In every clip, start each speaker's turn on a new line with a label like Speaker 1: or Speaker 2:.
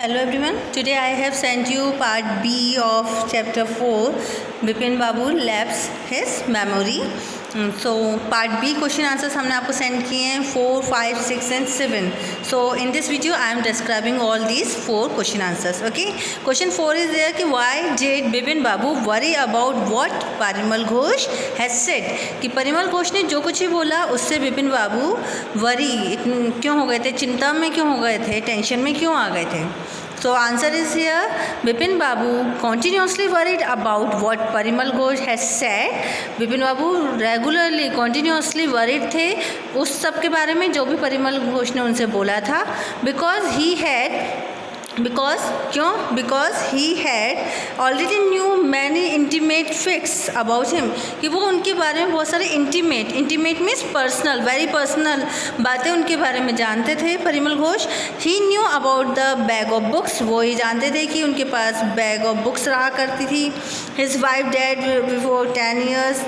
Speaker 1: Hello everyone, today I have sent you part B of chapter 4. Bipin Babu lapses his memory. So part B question answers हमने आपको send किए हैं 4, 5, 6 and 7. So in this video I am describing all these 4 question answers. Okay. Question 4 is there कि why did Bipin Babu worry about what Parimal Ghosh has said? कि परिमल घोष ने जो कुछ ही बोला उससे बिपिन बाबू वरी क्यों हो गए थे, चिंता में क्यों हो गए थे, टेंशन में क्यों आ गए थे. So answer is here, Bipin Babu continuously worried about what Parimal Ghosh has said. Bipin Babu regularly continuously worried थे उस सब के बारे में जो भी परिमल घोष ने उनसे बोला था. Because he had already knew many intimate facts about him. कि वो उनके बारे में बहुत सारे intimate means personal, very personal बातें उनके बारे में जानते थे Parimal Ghosh. He knew about the bag of books. वो ही जानते थे कि उनके पास bag of books रहा करती थी. His wife died before 10 years.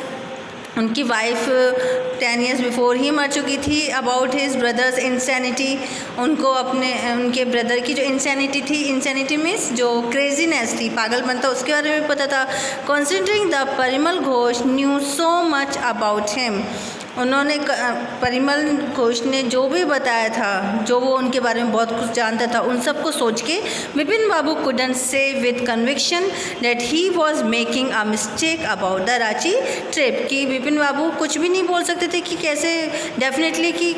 Speaker 1: उनकी वाइफ 10 years बिफोर ही मर चुकी थी. अबाउट हिज ब्रदर्स इंसैनिटी, उनके ब्रदर की जो इंसैनिटी थी, इंसैनिटी मीन्स जो क्रेजीनेस थी, पागलपन था, उसके बारे में पता था. Considering the Parimal Ghosh new so much about him. उन्होंने परिमल घोष ने जो भी बताया था, जो वो उनके बारे में बहुत कुछ जानता था, उन सब को सोच के बिपिन बाबू कुडंट से with conviction that he was making a mistake about the Ranchi trip. कि बिपिन बाबू कुछ भी नहीं बोल सकते थे कि कैसे डेफिनेटली कि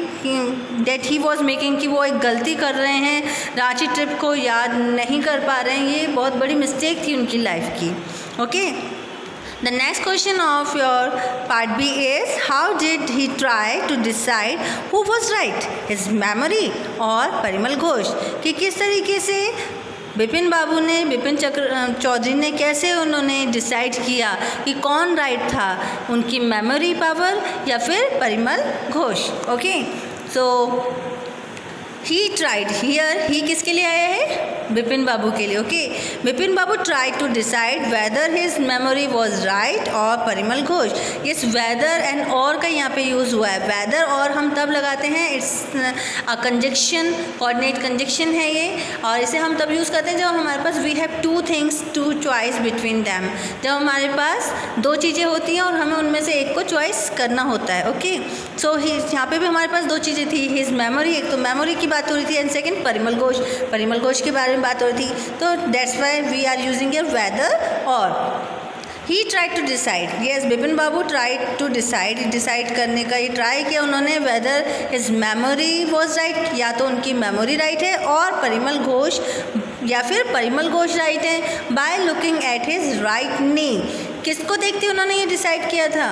Speaker 1: दैट ही वॉज मेकिंग, कि वो एक गलती कर रहे हैं, रांची ट्रिप को याद नहीं कर पा रहे हैं. ये बहुत बड़ी मिस्टेक थी उनकी लाइफ की. Okay. The next question of your part B is, how did he try to decide who was right, his memory or Parimal Ghosh. कि किस तरीके से बिपिन बाबू ने, बिपिन चौधरी ने कैसे उन्होंने डिसाइड किया कि कौन राइट था, उनकी मेमोरी पावर या फिर Parimal Ghosh. Okay. So he tried here, he किसके लिए आया है, बिपिन बाबू के लिए. Okay. Bipin Babu try to decide whether his memory was right और परिमल घोष. इस वेदर एंड और का यहाँ पे यूज़ हुआ है. वेदर और हम तब लगाते हैं, it's a conjunction, coordinate conjunction है ये, और इसे हम तब यूज़ करते हैं जब हमारे पास we have two things to choice between them. जब हमारे पास दो चीज़ें होती हैं और हमें उनमें से एक को चॉइस करना होता है. ओके. सो यहाँ पे भी हमारे पास दो चीज़ें थी. हिज मेमोरी, एक तो मेमोरी की बात हो रही थी, एंड सेकेंड परिमल घोष के बारे में बात हो रही थी. तो that's why we are using your whether और. He try to decide, yes Bipin Babu try to decide करने का ये ट्राई किया उन्होंने, whether his memory was right, या तो उनकी मेमोरी राइट है और परिमल घोष या फिर परिमल घोष राइट है. By looking at his right knee, किसको देखते उन्होंने ये डिसाइड किया था,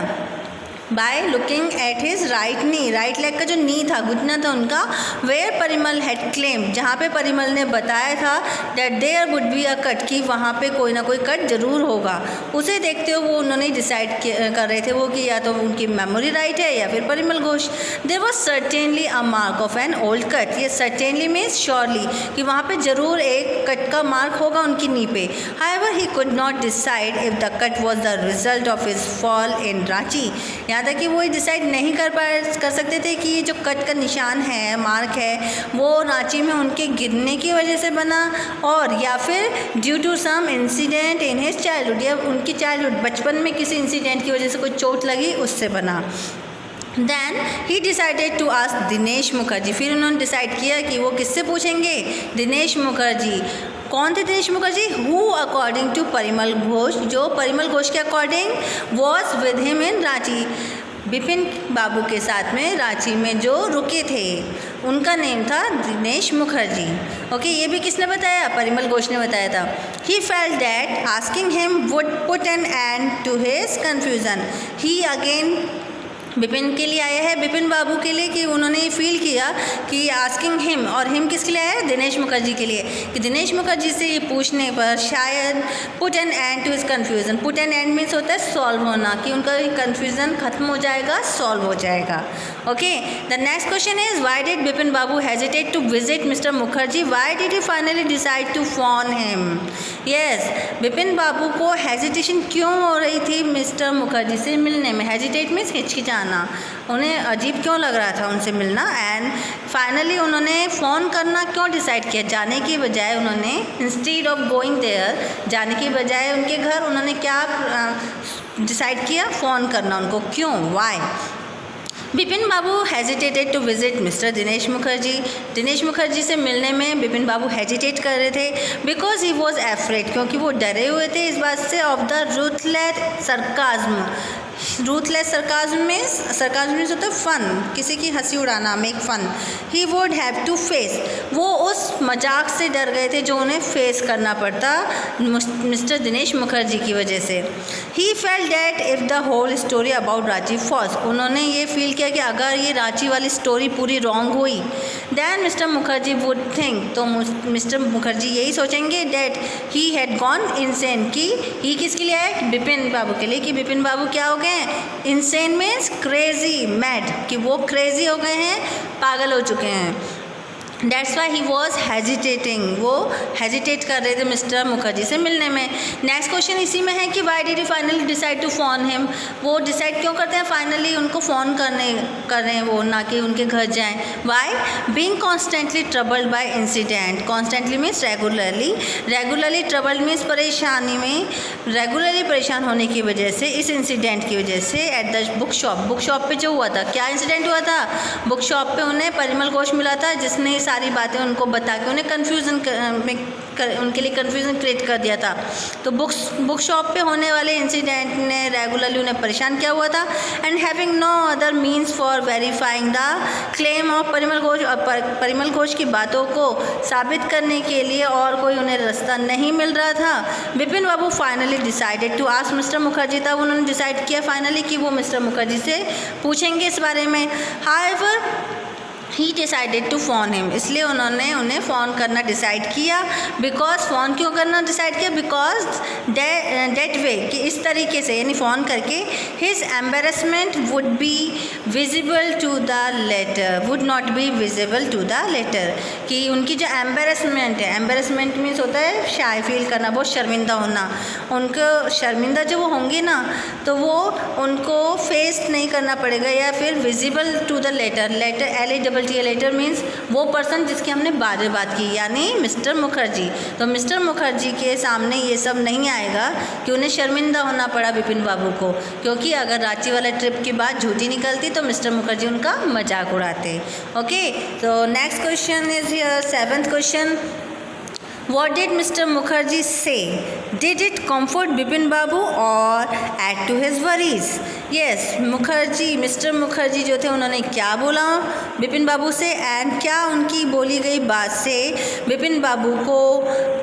Speaker 1: by looking at his right knee, right leg का जो नी था, घुटना था उनका, वेयर परिमल हैड क्लेम, जहाँ पे परिमल ने बताया था that there would be a cut, कि वहाँ पे कोई ना कोई कट जरूर होगा. उसे देखते हुए वो उन्होंने डिसाइड कर रहे थे वो कि या तो उनकी मेमोरी राइट है या फिर Parimal Ghosh. There was certainly a mark of an old cut, ये सर्टेनली मीन्स श्योरली, कि वहाँ पे ज़रूर एक कट का मार्क होगा उनकी नी पे. However he could not decide if the cut was the result of his fall in Ranchi. यहाँ तक कि वो डिसाइड नहीं कर सकते थे कि ये जो कट का निशान है, मार्क है, वो रांची में उनके गिरने की वजह से बना और या फिर due to some incident in his childhood, या उनकी चाइल्डहुड बचपन में किसी इंसिडेंट की वजह से कोई चोट लगी उससे बना. Then he decided to ask Dinesh Mukherjee. फिर उन्होंने डिसाइड किया कि वो किससे पूछेंगे, दिनेश मुखर्जी. कौन थे Dinesh Mukherjee, who according to Parimal Ghosh, जो परिमल घोष के according was with him in Ranchi, Bipin Babu के साथ में रांची में जो रुके थे, उनका नेम था दिनेश मुखर्जी. ओके. ये भी किसने बताया, परिमल घोष ने बताया था. He felt that asking him would put an end to his confusion. He again Bipin के लिए आया है, बिपिन बाबू के लिए, कि उन्होंने ये फील किया कि आस्किंग हिम, और हिम किसके लिए आया है, दिनेश मुखर्जी के लिए, कि दिनेश मुखर्जी से ये पूछने पर शायद put an end to his confusion. Put an end means होता है सॉल्व होना, कि उनका कन्फ्यूज़न खत्म हो जाएगा, सॉल्व हो जाएगा. Okay. The next question is, why did Bipin Babu hesitate to visit Mister Mukherjee, why did he finally decide to phone him. Yes, Bipin Babu को हेजिटेशन क्यों हो रही थी मिस्टर मुखर्जी से मिलने में. हेजिटेट मीन्स हिचकिचाना. आना, उन्हें अजीब क्यों लग रहा था उनसे मिलना। एंड फाइनली उन्होंने फ़ोन करना क्यों डिसाइड किया, जाने की बजाय उन्होंने इंस्टीड ऑफ गोइंग देयर, जाने की बजाय उनके घर उन्होंने क्या डिसाइड किया, फ़ोन करना उनको। क्यों, why? Bipin Babu hesitated to visit mister Dinesh Mukherjee, Dinesh Mukherjee से मिलने में बिपिन बाबू हेजिटेट कर रहे थे, बिकॉज ही वॉज एफ्रेड, क्योंकि वो डरे हुए थे इस बात से, of the ruthless sarcasm. Ruthless sarcasm means होता है फन, किसी की हंसी उड़ाना, make fun. He would have to face, वो उस मजाक से डर गए थे जो उन्हें फेस करना पड़ता मिस्टर दिनेश मुखर्जी की वजह से। He felt that if the whole story about Ranchi falls, उन्होंने ये फील किया कि अगर ये रांची वाली स्टोरी पूरी रॉन्ग हुई, then mister Mukherjee would think, तो मिस्टर मुखर्जी यही सोचेंगे that he had gone insane, कि ही किसके लिए आए, बिपिन बाबू के लिए, कि बिपिन बाबू क्या हो गए, इंसेन मीन्स क्रेजी, मैड, कि वो क्रेजी हो गए हैं, पागल हो चुके हैं। That's why he was hesitating, वो हेजिटेट कर रहे थे मिस्टर मुखर्जी से मिलने में। नेक्स्ट क्वेश्चन इसी में है कि why did he finally decide to phone him, वो डिसाइड क्यों करते हैं फाइनली उनको फ़ोन कर रहे हैं वो, ना कि उनके घर जाएं। Why? Being constantly troubled by incident, constantly means regularly, regularly troubled means परेशानी में, रेगुलरली परेशान होने की वजह से, इस इंसिडेंट की वजह से। एट द बुक शॉप पे जो हुआ था, क्या इंसिडेंट हुआ था, बुक शॉप पे उन्हें परिमल घोष मिला था, जिसने सारी बातें उनको बता के उन्हें उनके लिए कन्फ्यूज़न क्रिएट कर दिया था। तो बुक शॉप पे होने वाले इंसिडेंट ने रेगुलरली उन्हें परेशान किया हुआ था। And having no other means for verifying the claim of Parimal Ghosh, और परिमल घोष की बातों को साबित करने के लिए और कोई उन्हें रास्ता नहीं मिल रहा था। Bipin Babu finally decided to ask Mister Mukherjee, तब उन्होंने डिसाइड किया फाइनली कि वो मिस्टर मुखर्जी से पूछेंगे इस बारे में। However he decided to phone him, इसलिए उन्होंने उन्हें फ़ोन करना डिसाइड किया। बिकॉज फ़ोन क्यों करना डिसाइड किया, बिकॉज डेट वे, कि इस तरीके से, यानी फ़ोन करके, his embarrassment would be visible to the latter, would not be visible to the latter, कि उनकी जो एम्बेरसमेंट है, एम्बेरसमेंट मीन्स होता है शाय फील करना, बहुत शर्मिंदा होना, उनको शर्मिंदा जो वो होंगे ना, तो वो उनको फेस नहीं करना पड़ेगा, या फिर visible to the latter, latter means वो पर्सन जिसकी हमने बाद में बात की, यानी मिस्टर मुखर्जी। तो मिस्टर मुखर्जी के सामने ये सब नहीं आएगा कि उन्हें शर्मिंदा होना पड़ा बिपिन बाबू को, क्योंकि अगर रांची वाला ट्रिप की बात झूठी निकलती तो मिस्टर मुखर्जी उनका मजाक उड़ाते। ओके, तो next question is here, 7th question. What did Mr. Mukherjee say? Did it comfort Bipin Babu or add to his worries? Yes, mister Mukherjee जो थे उन्होंने क्या बोला बिपिन बाबू से, एंड क्या उनकी बोली गई बात से बिपिन बाबू को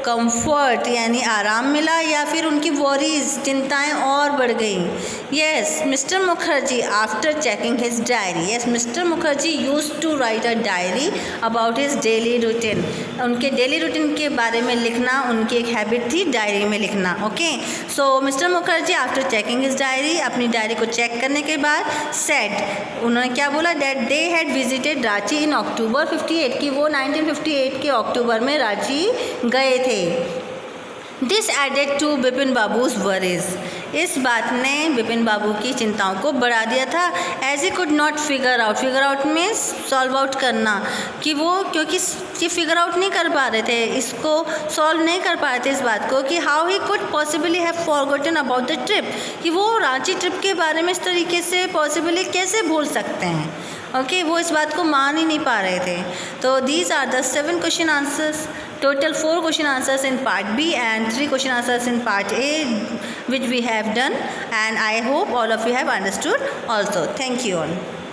Speaker 1: कंफर्ट यानी आराम मिला, या फिर उनकी वरीज, चिंताएं और बढ़ गई। Yes, mister Mukherjee after checking his diary, yes, mister Mukherjee used to write a diary about his daily routine, उनके डेली रूटीन के बारे में लिखना उनकी एक हैबिट थी, डायरी में लिखना। Okay, so Mister Mukherjee after checking his diary, अपनी डायरी को चेक करने के बाद, सेड, उन्होंने क्या बोला, that they had visited Ranchi in October 58, कि वो 1958 के अक्टूबर में रांची गए थे। This added to Bipin Babu's worries, इस बात ने बिपिन बाबू की चिंताओं को बढ़ा दिया था। As he could not figure out means solve out करना, कि वो क्योंकि ये फिगर आउट नहीं कर पा रहे थे, इसको सॉल्व नहीं कर पा रहे थे इस बात को, कि how he could possibly have forgotten about the trip, कि वो रांची ट्रिप के बारे में इस तरीके से पॉसिबली कैसे भूल सकते हैं। ओके, वो इस बात को मान ही नहीं पा रहे थे। तो these are the 7 question answers, total 4 question answers in part B and 3 question answers in part A, which we have done, and I hope all of you have understood also. Thank you all.